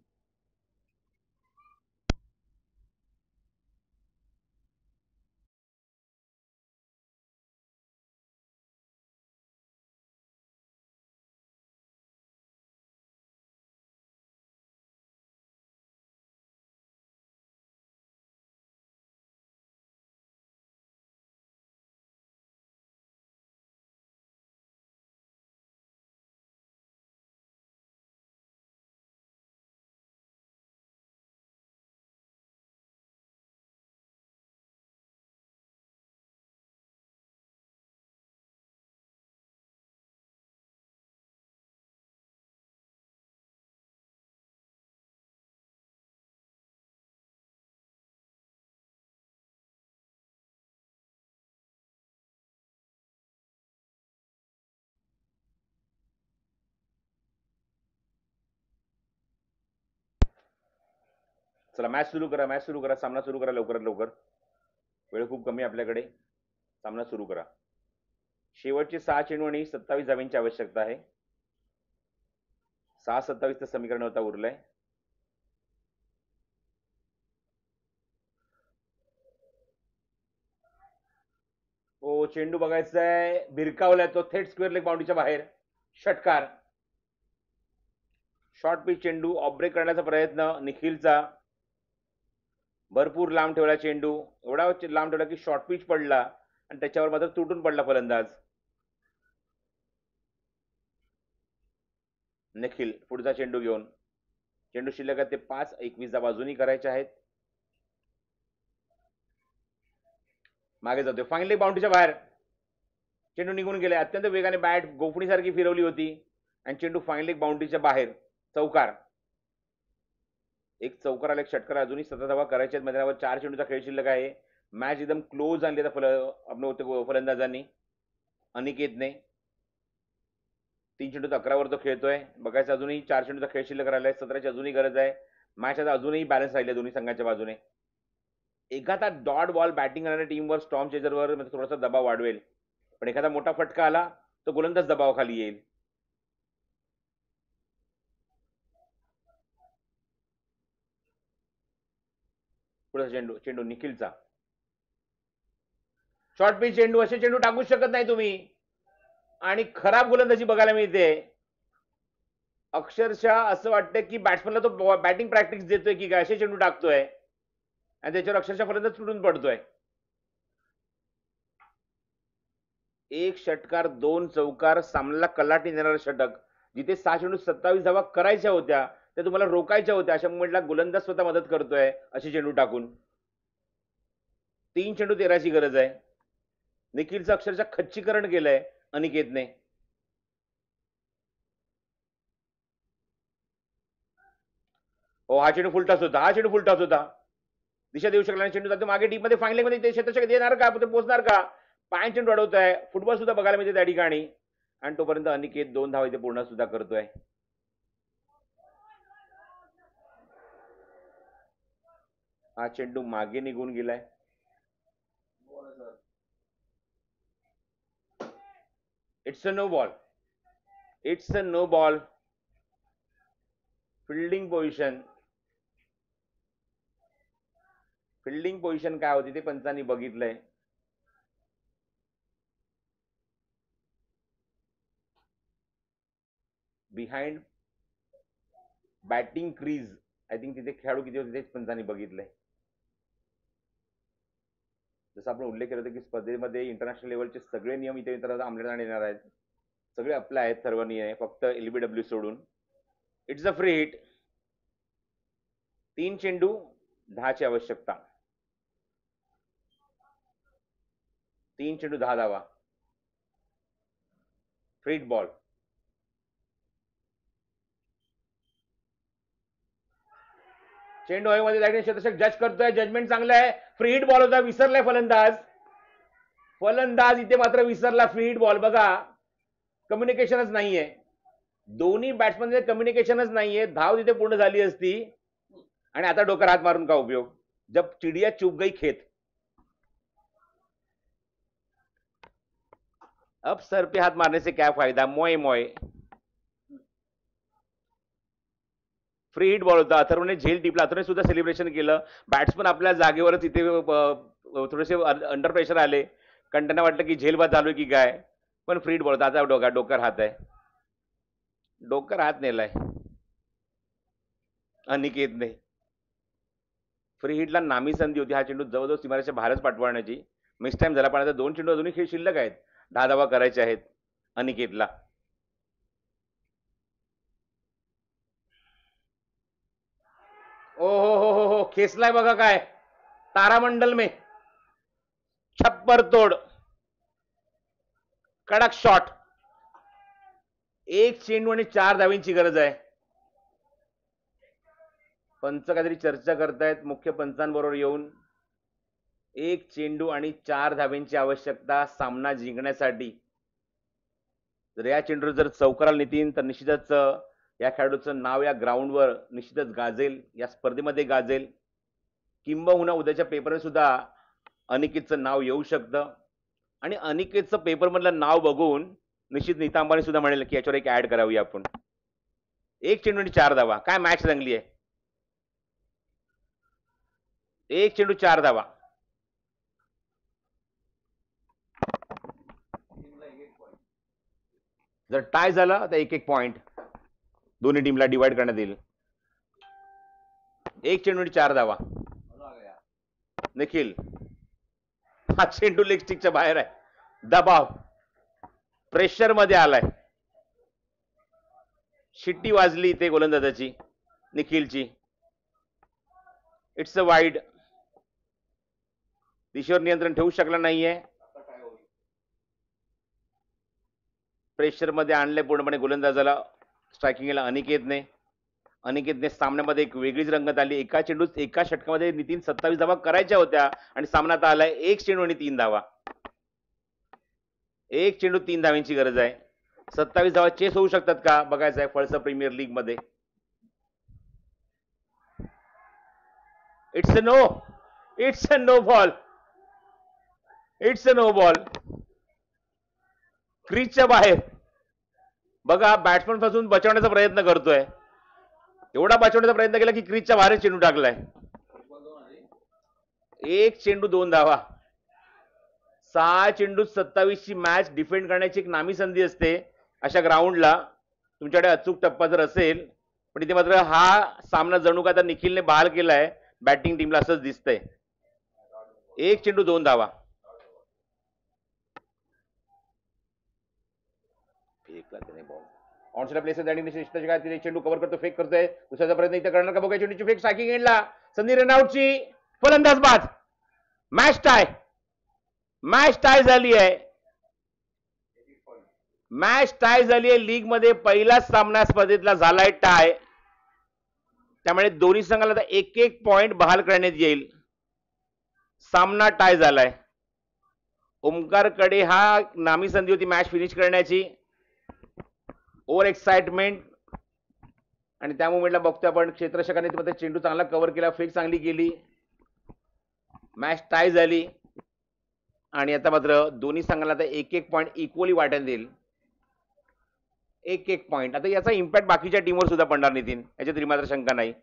[SPEAKER 1] चला मॅच सुरू करा. सामना सुरू करा लवकरात लवकर. वेळ खूप कमी आपल्याकडे. सामना सुरू करा. शेवटचे 6 चेंडू आणि 27 धावांची आवश्यकता आहे. 6-27 समीकरण होता उरलंय. हो, चेंडू बघायचा आहे. भिरकावलाय तो थेट स्क्वेअर लेग बाउंड्रीच्या बाहेर. षटकार. शॉर्ट पिच चेंडू ऑफ ब्रेक करण्याचा प्रयत्न निखिलचा. भरपूर लांब ठेवला चेंडू. एवढा लांब ठेवला की शॉर्ट पिच पडला आणि त्याच्यावर मात्र तुटून पडला फलंदाज. निखिल पुढचा चेंडू घेऊन. चेंडू शिल्लक ते 5-21 धावा अजूनही करायच्या आहेत. मागे जातोय. फायनली बाउंड्रीच्या बाहेर. चेंडू निघून गेले. अत्यंत वेगाने बॅट गोफणीसारखी फिरवली होती आणि चेंडू फायनली बाउंड्रीच्या बाहेर. चौकार. एक चौकार आला, एक षटकार. अजूनही 17 धावा करायच्या आहेत मैदानावर. 4 चेंडूचा खेळ शिल्लक आहे. मॅच एकदम क्लोज आणली फलंदाजांनी. अनिकेतने 3 चेंडूत 11 वर तो खेळतोय. बघायचं अजूनही 4 चेंडूचा खेळ शिल्लक राहिलाय. 17ची अजूनही गरज आहे. मॅच आता अजूनही बॅलन्स राहिले दोन्ही संघाच्या बाजूने. एखादा डॉट बॉल बॅटिंग करणाऱ्या टीमवर स्टॉर्म चेजरवर थोडासा दबाव वाढवेल, पण एखादा मोठा फटका आला तर गोलंदाज दबावाखाली येईल. पुढचा चेंडू निखिलचा. शॉर्ट पिच चेंडू, असे चेंडू टाकूच शकत नाही तुम्ही. आणि खराब गोलंदाजी बघायला मिळते. अक्षरशः असं वाटतं की बॅट्समनला तो बॅटिंग प्रॅक्टिस देतोय की काय, असे चेंडू टाकतोय आणि त्याच्यावर अक्षरशः फलंदाज तुटून पडतोय. एक षटकार, 2 चौकार, सामन्याला कलाटी देणारं षटक. जिथे 6 चेंडू 27 धावा करायच्या होत्या त्या तुम्हाला रोखायच्या होत्या, अशा मोमेंटला गोलंदाज स्वतः मदत करतोय असे चेंडू टाकून. 3 चेंडू 13ची गरज आहे. निखिलचं अक्षरशः खच्चीकरण केलंय अनिकेतने. हो, हा चेंडू फुलटॉस होता, हा चेंडू फुलटॉस होता. दिशा देऊ शकला नाही चेंडू जातो मागे डीप मध्ये, फायनल मध्ये ते क्षेत्ररक्षक देणार का, ते पोहोचणार का. 5 चेंडू अडवत आहे. फुटबॉल सुद्धा बघायला मिळते त्या ठिकाणी. आणि तोपर्यंत अनिकेत 2 धावा इथे पूर्ण सुद्धा करतोय. हा चेंडू मागे निघून गेलाय. It's a no ball. It's a no ball. Fielding position, fielding position काय होती ते पंचांनी बघितलंय. Behind batting crease, I think तिथे खेळाडू किती होते तेच पंचांनी बघितलंय. जसं आपण उल्लेख केला होता की स्पर्धेमध्ये इंटरनॅशनल लेवलचे सगळे नियम इथे अंमलात येणार आहेत. सगळे अप्लाय आहेत सर्व नियम, फक्त एलबीडब्ल्यू सोडून. It's a free hit. 3 चेंडू 10ची आवश्यकता. 3 चेंडू 10 धावा. Free hit ball. चेंडू हवेमध्ये जायचे, क्षेत्ररक्षक जज करतोय, जजमेंट चांगलं आहे. फ्री हिट बॉल होता, विसरलाय फलंदाज. फलंदाज इथे मात्र विसरला. Free hit ball. बघा, कम्युनिकेशनच नाहीये, दोन्ही बॅट्समॅन कम्युनिकेशनच नाहीये. धाव तिथे पूर्ण झाली असती. आणि आता डोक्यावर हात मारून का उपयोग, जब चिडिया चुप गई खेत. अब सर पे हात मारने से क्या फायदा, मोय मोय. फ्री हिट बॉल होता. अथर्वने झेल टिपला, अथर्वने सुद्धा सेलिब्रेशन केलं. बॅट्समन आपल्या जागेवरच इथे थोडेसे अंडर प्रेशर आले, कारण त्यांना वाटलं की झेल बाद झालोय की काय, पण फ्री हिट बॉल होता. आता डोक्यावर हात आहे, डोक्यावर हात नेलाय अनिकेतने. फ्री हिटला नामी संधी होती. हा चेंडू जवळजवळ सीमारेषेच्या बाहेरच पाठवण्याची. मिस टाइम झाला, पण आता 2 चेंडू अजूनही खेळ शिल्लक आहेत. 10 धावा करायचे आहेत अनिकेतला. ओ हो, खेचलाय बघा काय, तारामंडल में छप्पर तोड, कडक शॉट. 1 चेंडू आणि 4 धावींची गरज आहे. पंच काहीतरी चर्चा करतायत मुख्य पंचांबरोबर येऊन. 1 चेंडू आणि 4 धावींची आवश्यकता सामना जिंकण्यासाठी. जर या चेंडूवर जर चौकाराला नेतील तर निश्चितच या खेळाडूचं नाव या ग्राउंडवर निश्चितच गाजेल, या स्पर्धेमध्ये गाजेल. किंबहुना उद्याच्या पेपरमध्ये सुद्धा अनिकेतचं नाव येऊ शकतं. आणि अनिकेतचं पेपरमधलं नाव बघून निश्चित नीता अंबानी सुद्धा म्हणेल की याच्यावर एक ऍड करावी आपण. 1 चेंडू आणि 4 धावा, काय मॅच रंगली आहे. 1 चेंडू 4 धावा. जर टाय झाला तर 1-1 पॉइंट दोन्ही टीमला डिवाइड करण्यात येईल. 1 चेंडू आणि 4 धावा. निखिल, हा चेंडू लेग स्टिकच्या बाहेर आहे. दबाव, प्रेशर मध्ये आलाय. शिट्टी वाजली इथे गोलंदाजाची निखिलची. It's a wide. दिशेवर नियंत्रण ठेवू शकला नाहीये. प्रेशर मध्ये आणले पूर्णपणे गोलंदाजाला. स्ट्रायकिंगला अनिकेतने सामन्यामध्ये एक वेगळीच रंगत आली. एका चेंडूत एका षटकामध्ये नितीन 27 धावा करायच्या होत्या आणि सामन्यात आलाय 1 चेंडू आणि 3 धावा. 1 चेंडू 3 धावांची गरज आहे. 27 धावा चेस होऊ शकतात का बघायचं आहे फळसा प्रीमियर लीग मध्ये. It's a no. It's a no ball. It's a no ball. क्रीजच्या बाहेर. बघा, बॅट्समन पासून बचावण्याचा प्रयत्न करतोय. एवढा बचावण्याचा प्रयत्न केला की क्रीजच्या बाहेर चेंडू टाकलाय. 1 चेंडू 2 धावा. 6 चेंडूत 27 ची मॅच डिफेंड करण्याची एक नामी संधी असते अशा ग्राउंडला. तुमच्याकडे अचूक टप्पा जर असेल, पण इथे मात्र हा सामना जणू का आता निखिलने बहाल केलाय बॅटिंग टीमला असंच दिसतंय. 1 चेंडू 2 धावा. फेकला त्याने बॉल ऑनस्ट्रेला प्लेसेस आणि काय तिने चेंडू कव्हर करतो, फेक करतोय, दुसऱ्याचा प्रयत्न इथे करणार का बघा. चेंडूची फेक स्ट्रायकिंग एंडला, संधी रनआउटची, फलंदाज बाद. मॅच टाय, मॅच टाय झाली आहे. मॅच टाय झाली आहे. लीग मध्ये पहिलाच सामना स्पर्धेतला झालाय टाय. त्यामुळे दोन्ही संघाला आता एक एक पॉइंट बहाल करण्यात येईल. सामना टाय झालाय. ओमकारकडे हा नामी संधी होती मॅच फिनिश करण्याची. ओव्हर एक्साइटमेंट आणि त्या मुवमेंटला बघतोय आपण क्षेत्ररक्षकाने चेंडू चांगला कव्हर केला, फेक चांगली केली, मॅच टाय झाली. आणि आता मात्र दोन्ही संघाला आता एक एक पॉइंट इक्वली वाटून देईल. एक एक पॉइंट. आता याचा इम्पॅक्ट बाकीच्या टीमवर सुद्धा पडणार नितीन, याच्यात मात्र शंका नाही.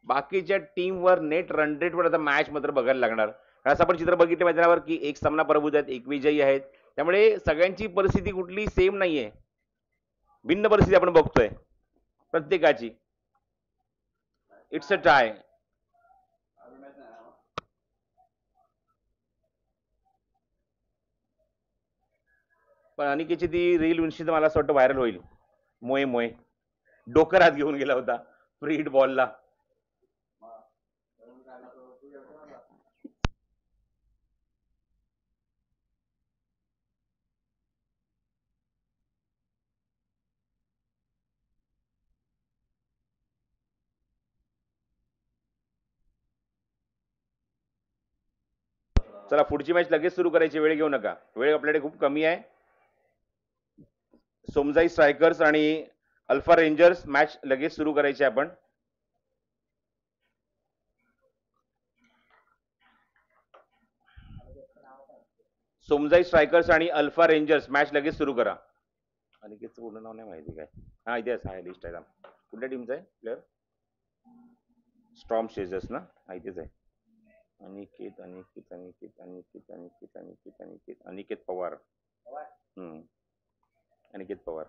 [SPEAKER 1] बाकीच्या टीमवर नेट रन रेटवर आता मॅच मात्र बघायला लागणार. असं आपण चित्र बघितलं मैदानावर की एक सामना पराभूत आहेत, एक विजयी आहेत. त्यामुळे सगळ्यांची परिस्थिती कुठली सेम नाहीये, भिन्न परिस्थिती आपण बघतोय प्रत्येकाची. It's a tie. पण अनिकेतची ती रील निश्चित मला असं वाटतं व्हायरल होईल. मोये मोये डोकर हात घेऊन गेला होता फ्री हिट बॉलला. चला पुढची मॅच लगेच सुरू करायची, वेळ घेऊ नका, वेळ आपल्याकडे खूप कमी आहे. सोमजाई स्ट्रायकर्स आणि अल्फा रेंजर्स मॅच लगेच सुरू करायची आपण. सोमजाई स्ट्रायकर्स आणि अल्फा रेंजर्स मॅच लगेच सुरू करा. अनिकेतचं पूर्ण नाव नाही माहिती काय? हा इथे आहे, लिस्ट आहे. कुठल्या टीमचं आहे प्लेअर? स्ट्रॉम शेजर्स ना, इथेच आहे. अनिकेत अनिकेत अनिकेत अनिकेत अनिकेत अनिकेत अनिकेत अनिकेत पवार. अनिकेत पवार.